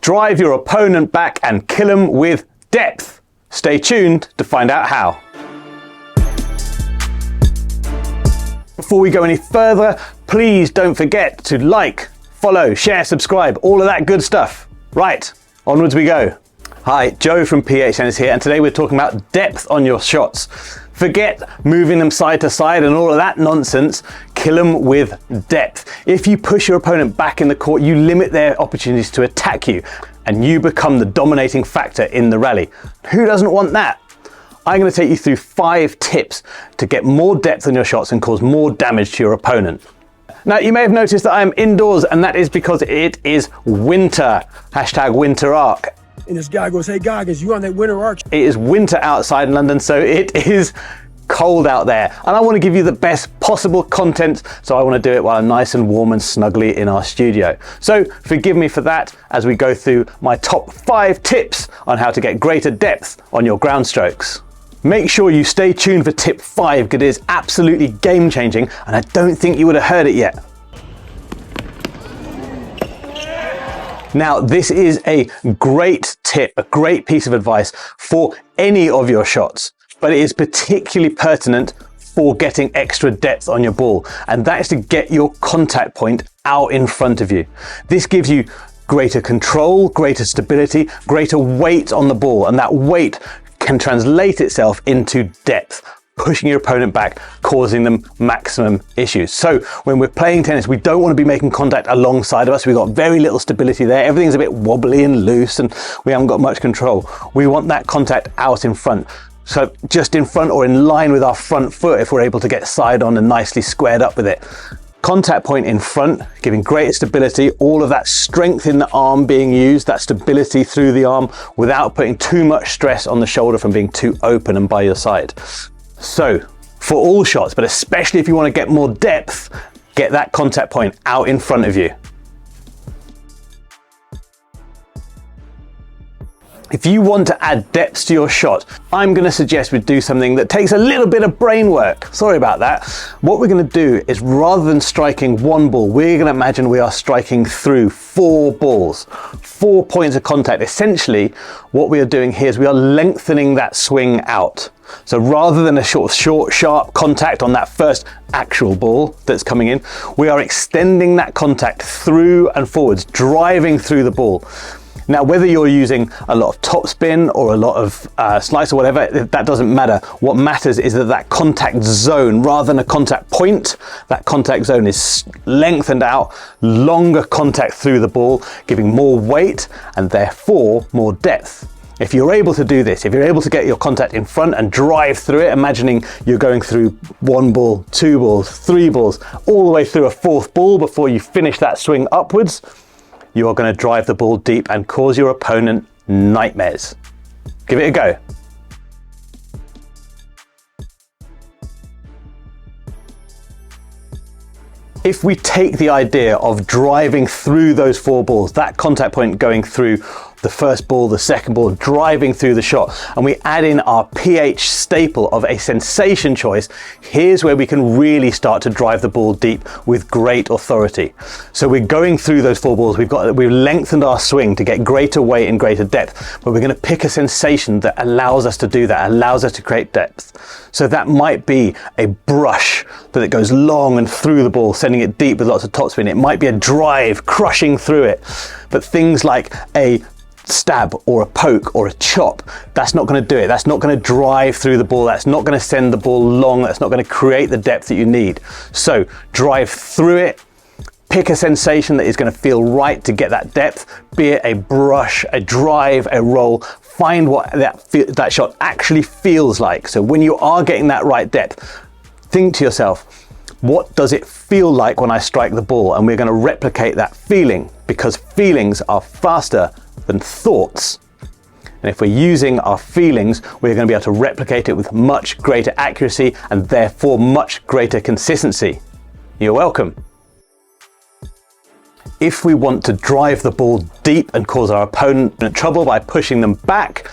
drive your opponent back and kill them with depth. Stay tuned to find out how. Before we go any further, please don't forget to like, follow, share, subscribe, all of that good stuff. Right, onwards we go. Hi, Joe from PH Tennis here, and today we're talking about depth on your shots. Forget moving them side to side and all of that nonsense. Kill them with depth. If you push your opponent back in the court, you limit their opportunities to attack you, and you become the dominating factor in the rally. Who doesn't want that? I'm going to take you through 5 tips to get more depth on your shots and cause more damage to your opponent. Now, you may have noticed that I am indoors, and that is because it is winter. Hashtag winter arc. And this guy goes, hey Goggins, you on that winter arc? It is winter outside in London, so it is cold out there. And I want to give you the best possible content, so I want to do it while I'm nice and warm and snuggly in our studio. So forgive me for that as we go through my top 5 tips on how to get greater depth on your ground strokes. Make sure you stay tuned for tip 5 because it is absolutely game changing, and I don't think you would have heard it yet. Now, this is a great tip, a great piece of advice for any of your shots, but it is particularly pertinent for getting extra depth on your ball, and that is to get your contact point out in front of you. This gives you greater control, greater stability, greater weight on the ball, and that weight can translate itself into depth, pushing your opponent back, causing them maximum issues. So when we're playing tennis, we don't want to be making contact alongside of us. We've got very little stability there. Everything's a bit wobbly and loose, and we haven't got much control. We want that contact out in front. So just in front or in line with our front foot, if we're able to get side on and nicely squared up with it. Contact point in front, giving greater stability, all of that strength in the arm being used, that stability through the arm without putting too much stress on the shoulder from being too open and by your side. So for all shots, but especially if you want to get more depth, get that contact point out in front of you. If you want to add depth to your shot, I'm going to suggest we do something that takes a little bit of brain work. Sorry about that. What we're going to do is, rather than striking one ball, we're going to imagine we are striking through 4 balls, 4 points of contact. Essentially, what we are doing here is we are lengthening that swing out. So rather than a short, sharp contact on that first actual ball that's coming in, we are extending that contact through and forwards, driving through the ball. Now, whether you're using a lot of topspin or a lot of slice or whatever, that doesn't matter. What matters is that contact zone, rather than a contact point, that contact zone is lengthened out, longer contact through the ball, giving more weight and therefore more depth. If you're able to do this, if you're able to get your contact in front and drive through it, imagining you're going through 1 ball, 2 balls, 3 balls, all the way through a 4th ball before you finish that swing upwards, you are going to drive the ball deep and cause your opponent nightmares. Give it a go. If we take the idea of driving through those 4 balls, that contact point going through the first ball, the second ball, driving through the shot, and we add in our PH staple of a sensation choice, here's where we can really start to drive the ball deep with great authority. So we're going through those 4 balls, we've lengthened our swing to get greater weight and greater depth, but we're going to pick a sensation that allows us to do that, allows us to create depth. So that might be a brush that goes long and through the ball, sending it deep with lots of topspin. It might be a drive crushing through it, but things like a stab or a poke or a chop, that's not going to do it. That's not going to drive through the ball. That's not going to send the ball long. That's not going to create the depth that you need. So drive through it, pick a sensation that is going to feel right to get that depth, be it a brush, a drive, a roll. Find what that shot actually feels like. So when you are getting that right depth, think to yourself, what does it feel like when I strike the ball? And we're going to replicate that feeling, because feelings are faster than thoughts. And if we're using our feelings, we're going to be able to replicate it with much greater accuracy and therefore much greater consistency. You're welcome. If we want to drive the ball deep and cause our opponent trouble by pushing them back,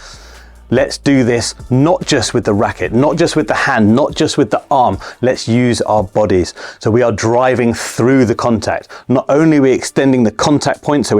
Let's do this not just with the racket, not just with the hand, not just with the arm. Let's use our bodies. So we are driving through the contact. Not only are we extending the contact point, so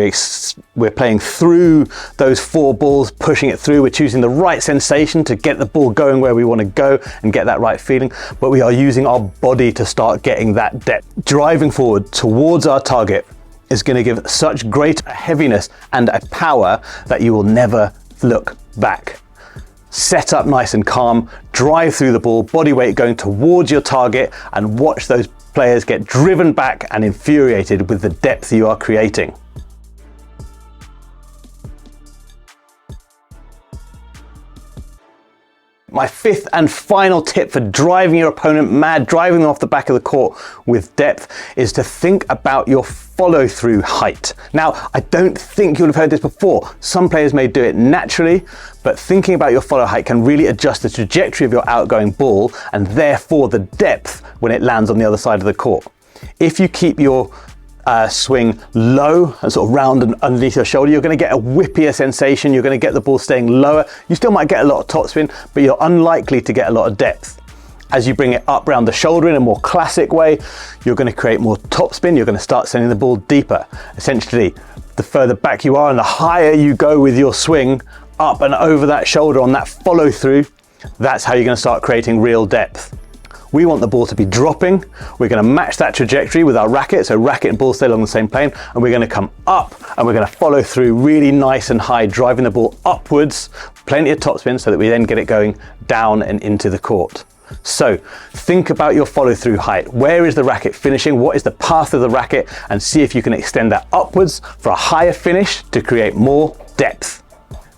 we're playing through those 4 balls, pushing it through. We're choosing the right sensation to get the ball going where we want to go and get that right feeling, but we are using our body to start getting that depth. Driving forward towards our target is going to give such great heaviness and a power that you will never look back. Set up nice and calm, drive through the ball, body weight going towards your target, and watch those players get driven back and infuriated with the depth you are creating. My 5th and final tip for driving your opponent mad, driving them off the back of the court with depth, is to think about your follow-through height. Now, I don't think you'll have heard this before. Some players may do it naturally, but thinking about your follow height can really adjust the trajectory of your outgoing ball and therefore the depth when it lands on the other side of the court. If you keep your swing low and sort of round and underneath your shoulder, you're going to get a whippier sensation. You're going to get the ball staying lower. You still might get a lot of topspin, but you're unlikely to get a lot of depth. As you bring it up round the shoulder in a more classic way, you're going to create more topspin. You're going to start sending the ball deeper. Essentially, the further back you are and the higher you go with your swing up and over that shoulder on that follow through, that's how you're going to start creating real depth. We want the ball to be dropping. We're going to match that trajectory with our racket, so racket and ball stay along the same plane, and we're going to come up and we're going to follow through really nice and high, driving the ball upwards, plenty of topspin, so that we then get it going down and into the court. So think about your follow through height. Where is the racket finishing? What is the path of the racket? And see if you can extend that upwards for a higher finish to create more depth.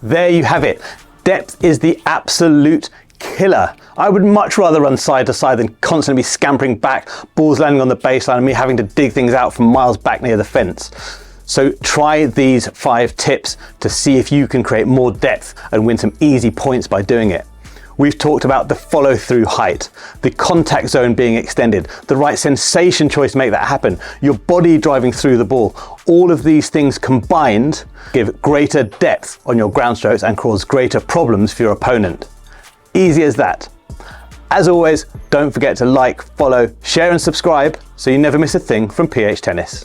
There you have it. Depth is the absolute killer. I would much rather run side to side than constantly be scampering back, balls landing on the baseline and me having to dig things out from miles back near the fence. So try these 5 tips to see if you can create more depth and win some easy points by doing it. We've talked about the follow through height, the contact zone being extended, the right sensation choice to make that happen, your body driving through the ball. All of these things combined give greater depth on your ground strokes and cause greater problems for your opponent. Easy as that. As always, don't forget to like, follow, share and subscribe so you never miss a thing from PH Tennis.